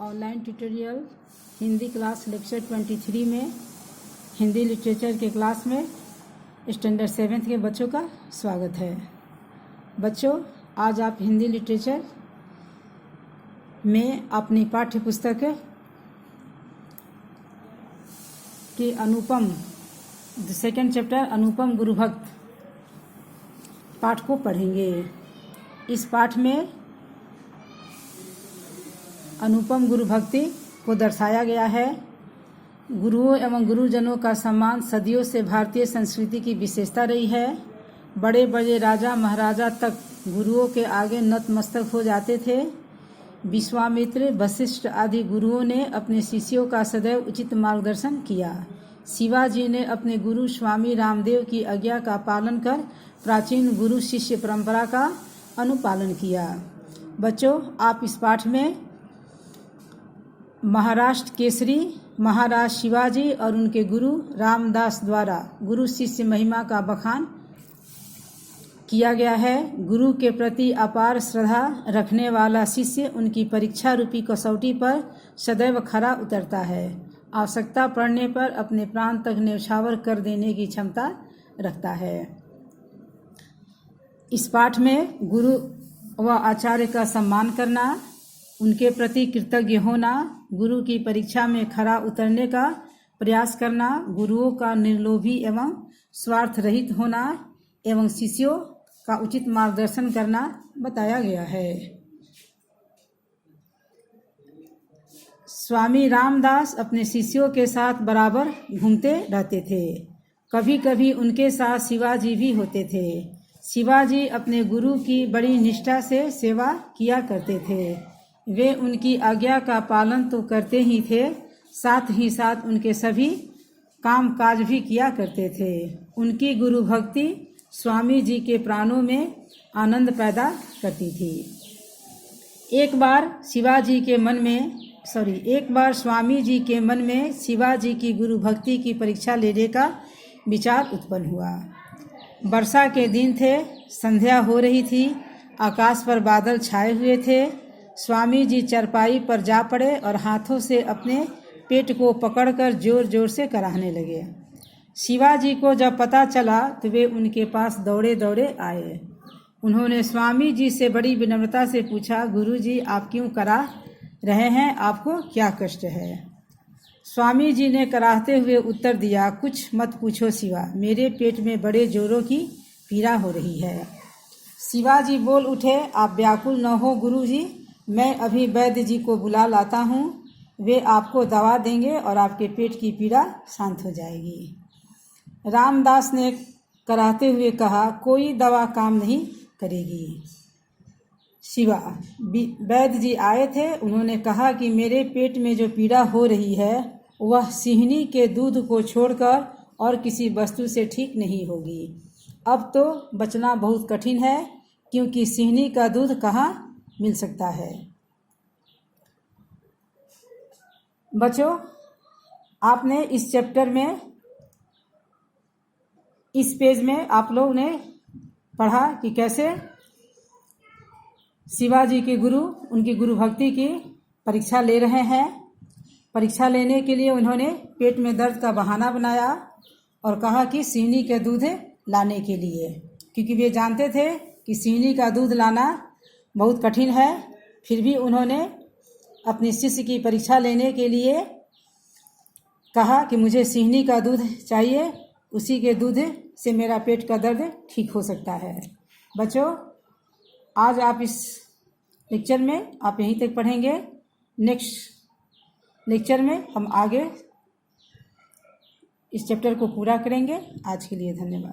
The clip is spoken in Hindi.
Online tutorial Hindi class lecture 23 में हिंदी लिटरेचर के क्लास में स्टैंडर्ड 7th के बच्चों का स्वागत है। बच्चों, आज आप हिंदी लिटरेचर में अपनी पाठ्य पुस्तक की अनुपम सेकंड चैप्टर अनुपम गुरुभक्त पाठ को पढ़ेंगे। इस पाठ में अनुपम गुरुभक्ति को दर्शाया गया है। गुरुओं एवं गुरुजनों का सम्मान सदियों से भारतीय संस्कृति की विशेषता रही है। बड़े बड़े राजा महाराजा तक गुरुओं के आगे नतमस्तक हो जाते थे। विश्वामित्र, वशिष्ठ आदि गुरुओं ने अपने शिष्यों का सदैव उचित मार्गदर्शन किया। शिवाजी ने अपने गुरु स्वामी रामदेव की आज्ञा का पालन कर प्राचीन गुरु शिष्य परंपरा का अनुपालन किया। बच्चों, आप इस पाठ में महाराष्ट्र केसरी महाराज शिवाजी और उनके गुरु रामदास द्वारा गुरु शिष्य महिमा का बखान किया गया है। गुरु के प्रति अपार श्रद्धा रखने वाला शिष्य उनकी परीक्षा रूपी कसौटी पर सदैव खरा उतरता है। आवश्यकता पड़ने पर अपने प्राण तक न्यौछावर कर देने की क्षमता रखता है। इस पाठ में गुरु व आचार्य का सम्मान करना, उनके प्रति कृतज्ञ होना, गुरु की परीक्षा में खरा उतरने का प्रयास करना, गुरुओं का निर्लोभी एवं स्वार्थ रहित होना एवं शिष्यों का उचित मार्गदर्शन करना बताया गया है। स्वामी रामदास अपने शिष्यों के साथ बराबर घूमते रहते थे। कभी कभी उनके साथ शिवाजी भी होते थे। शिवाजी अपने गुरु की बड़ी निष्ठा से सेवा किया करते थे। वे उनकी आज्ञा का पालन तो करते ही थे, साथ ही साथ उनके सभी काम काज भी किया करते थे। उनकी गुरु भक्ति स्वामी जी के प्राणों में आनंद पैदा करती थी। एक बार स्वामी जी के मन में शिवाजी की गुरु भक्ति की परीक्षा लेने का विचार उत्पन्न हुआ। वर्षा के दिन थे, संध्या हो रही थी, आकाश पर बादल छाए हुए थे। स्वामी जी चरपाई पर जा पड़े और हाथों से अपने पेट को पकड़कर जोर जोर से कराहने लगे। शिवाजी को जब पता चला तो वे उनके पास दौड़े दौड़े आए। उन्होंने स्वामी जी से बड़ी विनम्रता से पूछा, गुरुजी आप क्यों करा रहे हैं, आपको क्या कष्ट है? स्वामी जी ने कराहते हुए उत्तर दिया, कुछ मत पूछो शिवा, मेरे पेट में बड़े जोरों की पीड़ा हो रही है। शिवाजी बोल उठे, आप व्याकुल न हो गुरुजी, मैं अभी वैद्य जी को बुला लाता हूँ। वे आपको दवा देंगे और आपके पेट की पीड़ा शांत हो जाएगी। रामदास ने कराहते हुए कहा, कोई दवा काम नहीं करेगी शिवा। वैद्य जी आए थे, उन्होंने कहा कि मेरे पेट में जो पीड़ा हो रही है वह सिहनी के दूध को छोड़कर और किसी वस्तु से ठीक नहीं होगी। अब तो बचना बहुत कठिन है, क्योंकि सिहनी का दूध कहाँ मिल सकता है। बच्चों, आपने इस चैप्टर में इस पेज में आप लोग ने पढ़ा कि कैसे शिवाजी के गुरु उनकी गुरु भक्ति की परीक्षा ले रहे हैं। परीक्षा लेने के लिए उन्होंने पेट में दर्द का बहाना बनाया और कहा कि सिहनी के दूध लाने के लिए, क्योंकि वे जानते थे कि सिहनी का दूध लाना बहुत कठिन है। फिर भी उन्होंने अपने शिष्य की परीक्षा लेने के लिए कहा कि मुझे सिहनी का दूध चाहिए, उसी के दूध से मेरा पेट का दर्द ठीक हो सकता है। बच्चों, आज आप इस लेक्चर में आप यहीं तक पढ़ेंगे। नेक्स्ट लेक्चर में हम आगे इस चैप्टर को पूरा करेंगे। आज के लिए धन्यवाद।